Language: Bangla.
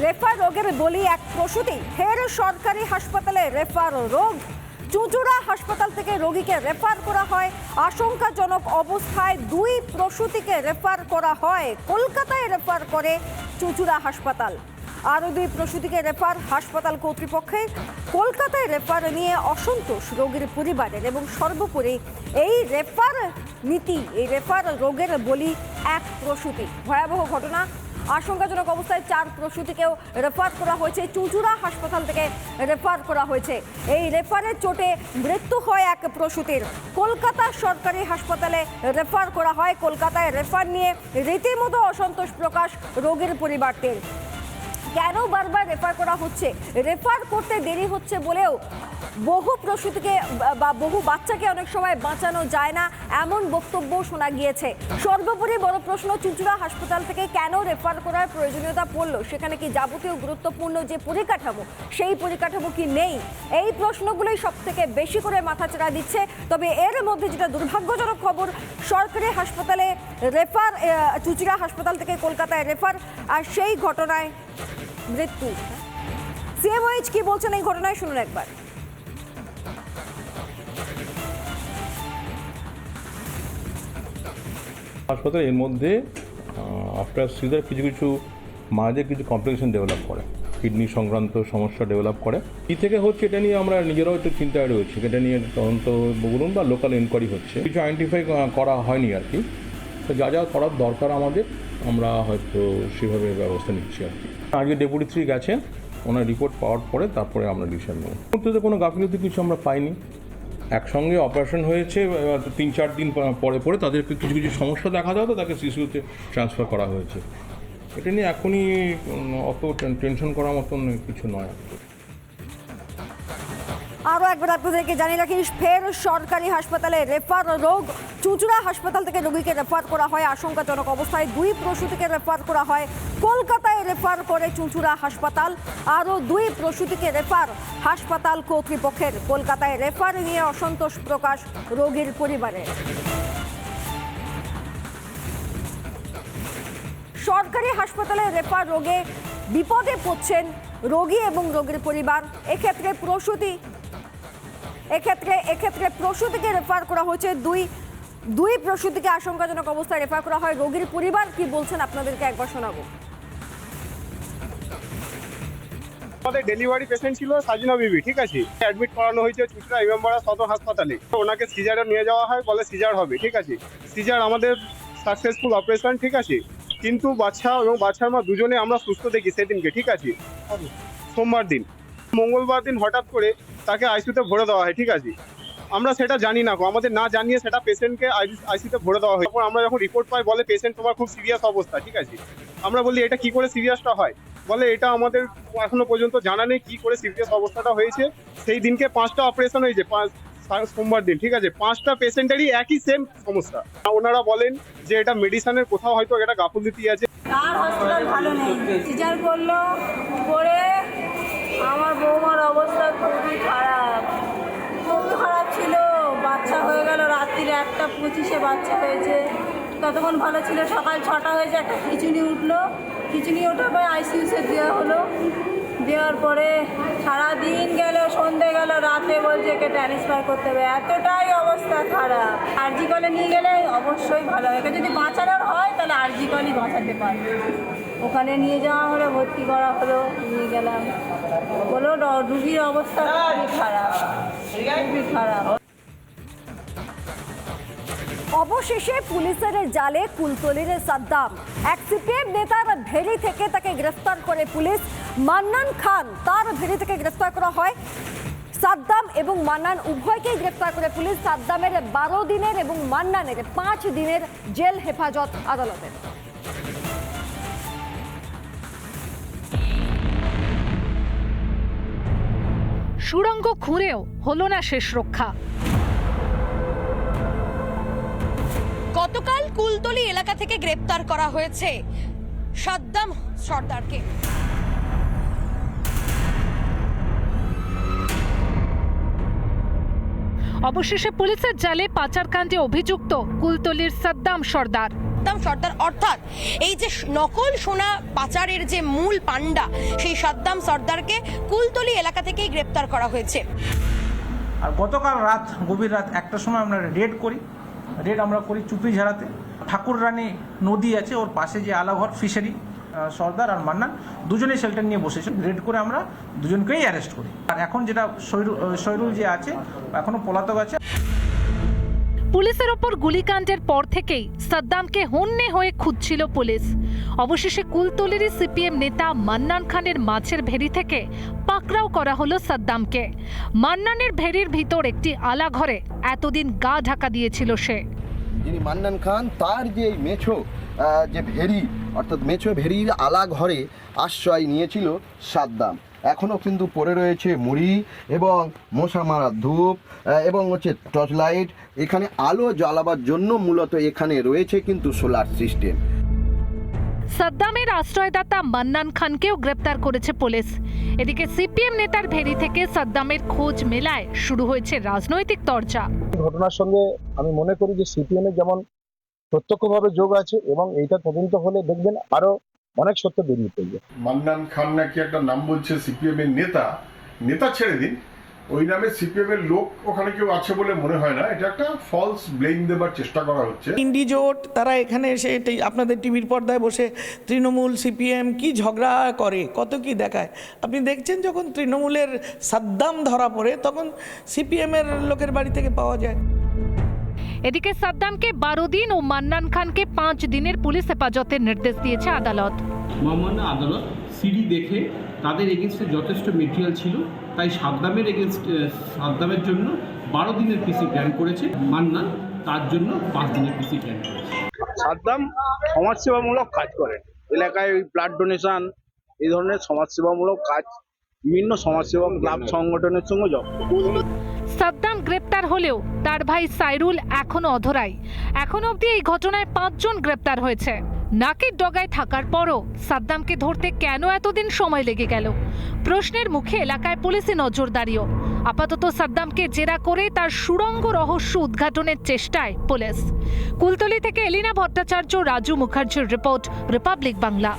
রেফার রোগের বলি এক প্রসূতি, ফের সরকারি হাসপাতালে রেফার রোগ। চুঁচুড়া হাসপাতাল থেকে রোগীকে রেফার করা হয়, আশঙ্কাজনক অবস্থায় দুই প্রসূতিকে রেফার করা হয়, কলকাতায় রেফার করে চুঁচুড়া হাসপাতাল। আরও দুই প্রসূতিকে রেফার হাসপাতাল কর্তৃপক্ষের। কলকাতায় রেফার নিয়ে অসন্তোষ রোগীর পরিবারের, এবং সর্বোপরি এই রেফার নীতি, এই রেফার রোগের বলি এক প্রসূতি। ভয়াবহ ঘটনা, আশঙ্কাজনক অবস্থায় চার প্রসূতিকেও রেফার করা হয়েছে, চুঁচুড়া হাসপাতাল থেকে রেফার করা হয়েছে। এই রেফারের চোটে মৃত্যু হয় এক প্রসূতির, কলকাতা সরকারি হাসপাতালে রেফার করা হয়। কলকাতায় রেফার নিয়ে রীতিমতো অসন্তোষ প্রকাশ রোগীর পরিবারদের। কেন বারবার রেফার করা হচ্ছে? রেফার করতে দেরি হচ্ছে বলেও বহু প্রসূতিকে বা বহু বাচ্চাকে অনেক সময় বাঁচানো যায় না, এমন বক্তব্য শোনা গিয়েছে। সর্বোপরি বড় প্রশ্ন, চুঁচুড়া হাসপাতাল থেকে কেন রেফার করার প্রয়োজনীয়তা পড়লো? সেখানে কি যাবতীয় গুরুত্বপূর্ণ যে পরিকাঠামো, সেই পরিকাঠামো কি নেই? এই প্রশ্নগুলোই সব থেকে বেশি করে মাথাচাড়া দিচ্ছে। তবে এর মধ্যে যেটা দুর্ভাগ্যজনক খবর, সরকারি হাসপাতালে রেফার, চুঁচুড়া হাসপাতাল থেকে কলকাতায় রেফার, আর সেই ঘটনায় মৃত্যু। সিএমওএইচ কি বলছেন এই ঘটনায়, শুনুন একবার। হাসপাতাল এর মধ্যে আফটার সিজার কিছু কিছু মাঝে কিছু কমপ্লিকেশন ডেভেলপ করে, কিডনি সংক্রান্ত সমস্যা ডেভেলপ করে। কী থেকে হচ্ছে এটা নিয়ে আমরা নিজেরাও একটু চিন্তায় রয়েছি। এটা নিয়ে তদন্ত বলুন বা লোকাল এনকোয়ারি হচ্ছে, কিছু আইডেন্টিফাই করা হয়নি আর কি। তো যা যা করার দরকার আমাদের, আমরা হয়তো সেভাবে ব্যবস্থা নিচ্ছি আর কি। আজকে ডেপুটি 3 গেছেন, ওনার রিপোর্ট পাওয়ার পরে তারপরে আমরা ডিসিশন নেব। মুহূর্তে কোনো গাফিলতি কিছু আমরা পাইনি। একসঙ্গে অপারেশন হয়েছে, 3-4 দিন পরে পরে তাদেরকে কিছু কিছু সমস্যা দেখা দেওয়া, তো তাকে শিশুতে ট্রান্সফার করা হয়েছে। এটা নিয়ে এখনই অত টেনশন করার মতন কিছু নয়। আরও একবার আপনাদেরকে জানিয়ে রাখি, ফের সরকারি হাসপাতালে রেফার রোগ। চুঁচুড়া হাসপাতাল থেকে রোগীকে রেফার করা হয়, আশঙ্কাজনক অবস্থায় দুই প্রসূতিকে রেফার করা হয়, কলকাতায় রেফার করে চুঁচুড়া হাসপাতাল। আরও দুই প্রসূতিকে রেফার হাসপাতাল কর্তৃপক্ষের। কলকাতায় রেফার নিয়ে অসন্তোষ প্রকাশ রোগীর পরিবারের। সরকারি হাসপাতালে রেফার রোগে বিপদে পড়ছেন রোগী এবং রোগীর পরিবার। এক্ষেত্রে প্রসূতিকে রেফার করা হয়েছে, দুই প্রসূতিকে আশঙ্কাজনক অবস্থায় রেফার করা হয়। রোগীর পরিবার কি বলছেন আপনাদেরকে একবার শোনাবো। আমাদের ডেলিভারি পেশেন্ট ছিল সাজিনা বিবি, ঠিক আছে। অ্যাডমিট করানো হয়েছে চুঁচুড়া ইমামবাড়া সদর হাসপাতালে। ওনাকে সিজারে নিয়ে যাওয়া হয়, বলে সিজার হবে, ঠিক আছে। সিজার আমাদের সাকসেসফুল অপারেশন, ঠিক আছে। কিন্তু বাচ্চা এবং বাচ্চার মা দুজনে আমরা সুস্থ দেখি সেদিনকে, ঠিক আছে। সোমবার দিন, মঙ্গলবার দিন হঠাৎ করে তাকে আইসিইউতে ভরে দেওয়া হয়, ঠিক আছে। আমরা সেটা জানি না, আমাদের না জানিয়ে সেটা পেশেন্টকে আইসিইউতে ভরে দেওয়া হয়। তারপর আমরা যখন রিপোর্ট পাই, বলে পেশেন্ট তোমার খুব সিরিয়াস অবস্থা, ঠিক আছে। আমরা বলি এটা কি করে সিরিয়াসটা হয়? বলে এটা আমাদের এখনো পর্যন্ত জানা নেই কি করে সিরিয়াস অবস্থাটা হয়েছে। সেই দিনকে 5টা অপারেশন হয়েছে, সোমবার দিন, ঠিক আছে। 5টা পেশেন্টেরই একই সেম সমস্যা। ওনারা বলেন যে এটা মেডিসিনের কোথাও হয়তো এটা গাফিলতি আছে। আর হসপিটাল ভালো নেই, সিজার করলো করে আমার বৌমার অবস্থা খুবই খারাপ ছিল। বাচ্চা হয়ে গেল রাত্রিরে 1:25 বাচ্চা হয়েছে। ততক্ষণ ভালো ছিল, সকাল 6টা হয়েছে, একটা খিচুনি উঠলো। খিচুনি ওঠার পরে আইসিইউতে দেওয়া হলো। দেওয়ার পরে সারাদিন গেল, সন্ধে গেল, রাতে বলছে একে ট্রান্সফার করতে হবে। এতটাই অবস্থা খারাপ। আরজি কলে নিয়ে গেলে অবশ্যই ভালো হয়। একে যদি বাঁচানোর হয় তাহলে আরজি কলই বাঁচাতে পারবে। ওখানে নিয়ে যাওয়া হলো, ভর্তি করা হলো, নিয়ে গেলাম। বলো রুগীর অবস্থা খুবই খারাপ, খুবই খারাপ। অবশেষে পুলিশের জালে কুলতলির সাদ্দাম। এক সিপিএম নেতার ভেড়ি থেকে তাকে গ্রেফতার করে পুলিশ। মান্নান খান, তার ভেড়ি থেকে গ্রেফতার করা হয়। সাদ্দাম এবং মান্নান উভয়কেই গ্রেফতার করে পুলিশ। সাদ্দামের 12 দিনের এবং মান্নানের 5 দিনের জেল হেফাজত আদালতের। সুড়ঙ্গ খুঁড়েও হলো না শেষ রক্ষা। গতকাল কুলতলি এলাকা থেকে গ্রেপ্তার করা হয়েছে সাদ্দাম সর্দারকে। অবশেষে পুলিশের জালে পাচারকাণ্ডে অভিযুক্ত কুলতলির সাদ্দাম সর্দার। সাদ্দাম সর্দার, অর্থাৎ এই যে নকল সোনা পাচারের যে মূল পান্ডা সেই সাদ্দাম সর্দারকে কুলতলি এলাকা থেকেই গ্রেপ্তার করা হয়েছে। আর গতকাল গভীর রাত 1টার সময় আমরা রেড আমরা করি চুপড়িঝাড়াতে। ঠাকুররানী নদী আছে, ওর পাশে যে আলাঘর ফিশারি, সর্দার আর মান্নান দুজনেই শেল্টার নিয়ে বসেছিল। রেড করে আমরা দুজনকেই অ্যারেস্ট করি। আর এখন যেটা শৈরুল যে আছে এখনো পলাতক আছে। পুলিশের ওপর গুলিকাণ্ডের পর থেকেই সাদ্দামকে হন্যে হয়ে খুঁজছিল পুলিশ। অবশেষে কুলতলিরই সিপিএম নেতা মান্নান খানের মাছের ভেড়ি থেকে পাকড়াও করা হলো সাদ্দামকে। মান্নানের ভেড়ির ভিতর একটি আলাঘরে এতদিন গা ঢাকা দিয়েছিল সে। যিনি মান্নান খান, তার যে মেছো যে ভেড়ি, অর্থাৎ মেছো ভেড়ির আলাঘরে আশ্রয় নিয়েছিল সাদ্দাম। এখনও কিন্তু পড়ে রয়েছে মুড়ি এবং মশা মারার ধূপ এবং টর্চ লাইট। এখানে আলো জ্বালাবার জন্য মূলত এখানে রয়েছে কিন্তু সোলার সিস্টেম। সাদ্দামের আশ্রয়দাতা মান্নান খানকেও গ্রেপ্তার করেছে পুলিশ। এদিকে সিপিএম নেতার ভেড়ি থেকে সাদ্দামের খোঁজ মেলায় শুরু হয়েছে রাজনৈতিক চর্চা। ঘটনার সঙ্গে আমি মনে করি যে সিপিএম এর যেমন প্রত্যক্ষভাবে যোগ আছে এবং এইটা তদন্ত হলে দেখবেন আরো অনেক সত্য বেরিয়ে পড়বে। মান্নান খান নাকি একটা নাম বলছে সিপিএম এর নেতা ছেড়ে দিন, ওই নামে সিপিএম এর লোক ওখানে কেউ আছে বলে মনে হয় না। এটা একটা ফলস ব্লেম দেবার চেষ্টা করা হচ্ছে। ইন্ডি জোট তারা এখানে এসে আপনাদের টিভির পর্দায় বসে তৃণমূল সিপিএম কি ঝগড়া করে, কত কি দেখায়। আপনি দেখছেন যখন তৃণমূলের সাদ্দাম ধরা পড়ে তখন সিপিএম এর লোকের বাড়ি থেকে পাওয়া যায়। এদিকে সাদ্দামকে 12 দিন ও মান্নান খানকে 5 দিনের পুলিশ হেফাজতের নির্দেশ দিয়েছে আদালত। মহামান্য আদালত সিডি দেখে তাদের এগেনস্টে যথেষ্ট মেটেরিয়াল ছিল, তাই সাদ্দামের জন্য 12 দিনের পিসি গ্র্যান্ট করেছে। মান্নান তার জন্য 5 দিনের পিসি গ্র্যান্ট করেছে। সাদ্দাম সমাজসেবামূলক কাজ করেন, এলাকায় ওই ব্লাড ডোনেশন এই ধরনের সমাজসেবামূলক কাজ বিভিন্ন সমাজসেবা ক্লাব সংগঠনের সঙ্গে যুক্ত। সাদ্দাম গ্রেপ্তার হলেও তার ভাই সাইরুল এখনো অধরাই। এখন অবধি এই ঘটনায় 5 জন গ্রেপ্তার হয়েছে। নাকের ডগায় থাকার পরও সাদ্দামকে ধরতে কেন এতদিন সময় লেগে গেল? প্রশ্নের মুখে এলাকায় পুলিশি নজরদারিও। আপাতত সাদ্দামকে জেরা করে তার সুড়ঙ্গ রহস্য উদ্ঘাটনের চেষ্টায় পুলিশ। কুলতলি থেকে এলিনা ভট্টাচার্য, রাজু মুখার্জির রিপোর্ট, রিপাবলিক বাংলা।